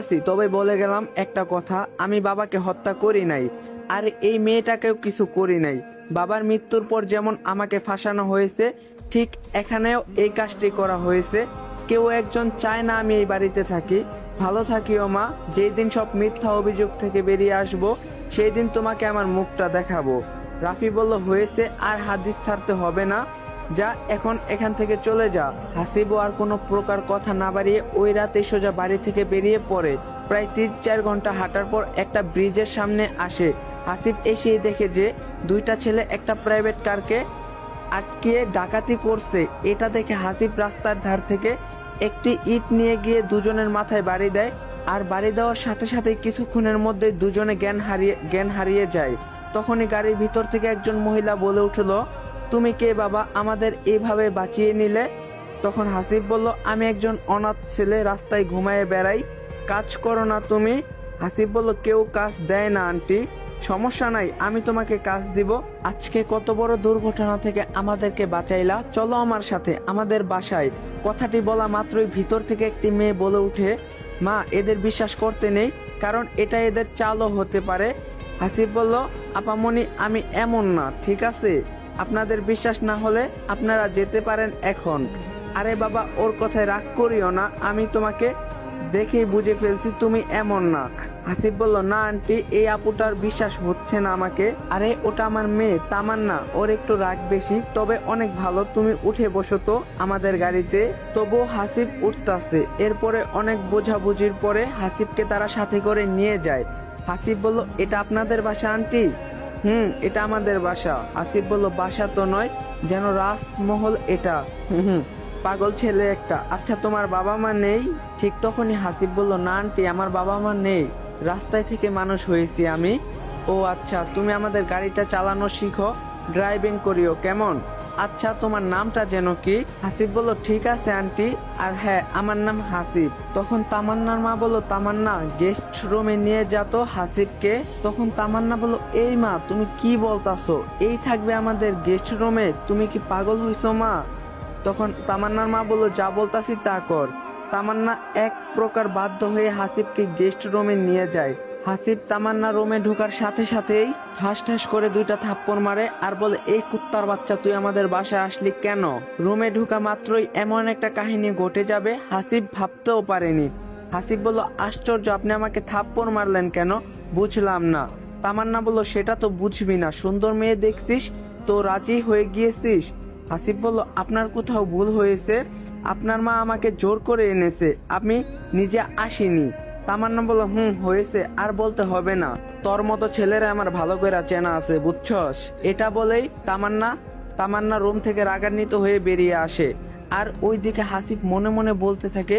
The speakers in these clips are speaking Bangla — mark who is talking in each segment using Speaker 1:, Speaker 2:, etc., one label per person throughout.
Speaker 1: আছি, তবে বলে গেলাম একটা কথা, আমি বাবাকে হত্যা করি নাই, আর এই মেয়েটাকেও কিছু করি নাই। বাবার মৃত্যুর পর যেমন আমাকে ফাঁসানো হয়েছে, ঠিক এখানেও এই কাজটি করা হয়েছে। কেউ একজন চায় না আমি এই বাড়িতে থাকি। ভালো থাকিও মা, যেই দিন সব মিথ্যা অভিযোগ থেকে বেরিয়ে আসবো, সেই দিন তোমাকে আমার মুখটা দেখাবো। রাফি বলল, হয়েছে, আর হাদিস ছাড়তে হবে না, যা এখন এখান থেকে চলে যা। হাসিবও আর কোনো প্রকার কথা না বাড়িয়ে ওই রাতে সোজা বাড়ি থেকে বেরিয়ে পড়ে। প্রায় 3-4 ঘন্টা হাঁটার পর একটা ব্রিজের সামনে আসে। হাসিব এসে দেখে যে দুইটা ছেলে একটা প্রাইভেট কারকে আটকিয়ে ডাকাতি করছে। এটা দেখে হাসিব রাস্তার ধার থেকে একটি ইট নিয়ে গিয়ে দুজনের মাথায় বাড়ি দেয়, আর বাড়ি দেওয়ার সাথে সাথে কিছুক্ষণের মধ্যে দুজনে জ্ঞান হারিয়ে যায়। তখনই গাড়ির ভিতর থেকে একজন মহিলা বলে উঠল, তুমি কে বাবা, আমাদের এইভাবে বাঁচিয়ে নিলে? তখন হাসিব বলল, আমি একজন অনাথ ছেলে, রাস্তায় ঘুমায়ে বেড়াই, কাজ করো না তুমি? হাসিব বলল, কেউ কাজ দেয় না আন্টি। সমস্যা নাই, আমি তোমাকে কাজ দিব। আজকে কত বড় দুর্ঘটনা থেকে আমাদেরকে বাঁচাইলা, চলো আমার সাথে আমাদের বাসায়। কথাটি বলা মাত্রই ভিতর থেকে একটি মেয়ে বলে উঠে, মা, এদের বিশ্বাস করতে নেই, কারণ এটা এদের চালও হতে পারে। হাসিব বলল, আপামনি, আমি এমন না, ঠিক আছে? আপনাদের বিশ্বাস না হলে আপনারা যেতে পারেন এখন। আরে বাবা, ওর কথায় রাগ করিও না, আমি তোমাকে দেখেই বুঝে ফেলছি তুমি এমন না। হাসিব বলল, না আন্টি, এই আপুটার বিশ্বাস হচ্ছে না আমাকে। আরে ওটা আমার মেয়ে তামান্না, ওর একটু রাগ বেশি, তবে অনেক ভালো। তুমি উঠে বসো তো আমাদের গাড়িতে। তবু হাসিব উঠতাছে। এরপরে অনেক বোঝাবুঝির পরে হাসিবকে তারা সাথে করে নিয়ে যায়। হাসিব বলল, এটা আপনাদের বাসা আন্টি? এটা আমাদের বাসা। আসিফ বলল, বাসা তো নয়, যেন রাজমহল এটা। পাগল ছেলে একটা। আচ্ছা, তোমার বাবা মা নেই? ঠিক তখনই হাসিব বলল, না আন্টি, আমার বাবা মা নেই, রাস্তায় থেকে মানুষ হয়েছি আমি। ও আচ্ছা, তুমি আমাদের গাড়িটা চালানো শিখো, ড্রাইভিং করিও, কেমন? আচ্ছা, তোমার নামটা যেন কি? হাসিব বলল, ঠিক আছে আন্টি, আর হ্যাঁ, আমার নাম হাসিব। তখন তামান্নার মা বলল, তামান্না, গেস্ট রুমে নিয়ে যা তো হাসিবকে। তখন তামান্না বলল, এই মা, তুমি কি বলতাছো? এই থাকবে আমাদের গেস্ট রুমে? তুমি কি পাগল হইছো মা? তখন তামান্নার মা বলল, যা বলতাছি তা কর। তামান্না এক প্রকার বাধ্য হয়ে হাসিবকে গেস্ট রুমে নিয়ে যায়। হাসিব তামান্না রুমে ঢোকার সাথে সাথেই ঠাস ঠাস করে দুইটা থাপ্পড় মারে, আর বলে, এই কুত্তার বাচ্চা, তুই আমাদের বাসায় আসলি কেন? রুমে ঢোকা মাত্রই এমন একটা কাহিনী ঘটে যাবে হাসিব ভাবতেও পারেনি। হাসিব বলল, আশ্চর্য, আপনি আমাকে থাপ্পড় মারলেন কেন? বুঝলাম না। তামান্না বলল, সেটা তো বুঝবি না, সুন্দর মেয়ে দেখছিস তো রাজি হয়ে গিয়েছিস। হাসিব বলল, আপনার কোথাও ভুল হয়েছে, আপনার মা আমাকে জোর করে এনেছে, আমি নিজে আসিনি। তামান্না বলল, হয়েছে, আর বলতে হবে না, তোর মতো ছেলেরা আমার ভালো করে চেনা আছে, বুঝছস? এটা বলেই তামান্না রুম থেকে রাগান্বিত হয়ে বেরিয়ে আসে। আর ওইদিকে হাসিব মনে মনে বলতে থাকে,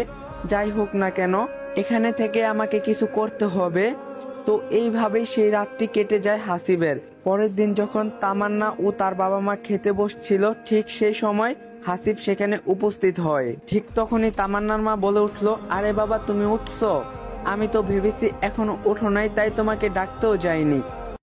Speaker 1: যাই হোক না কেন, এখানে থেকে আমাকে কিছু করতে হবে। তো এইভাবেই সেই রাতটি কেটে যায় হাসিবের। পরের দিন যখন তামান্না ও তার বাবা মা খেতে বসছিল, ঠিক সেই সময় হাসিব সেখানে উপস্থিত হয়। ঠিক তখনই তামান্নার মা বলে উঠলো, আরে বাবা, তুমি উঠছো? আমি তো ভেবেছি এখনো ওঠো নাই, তাই তোমাকে ডাকতেও যাইনি।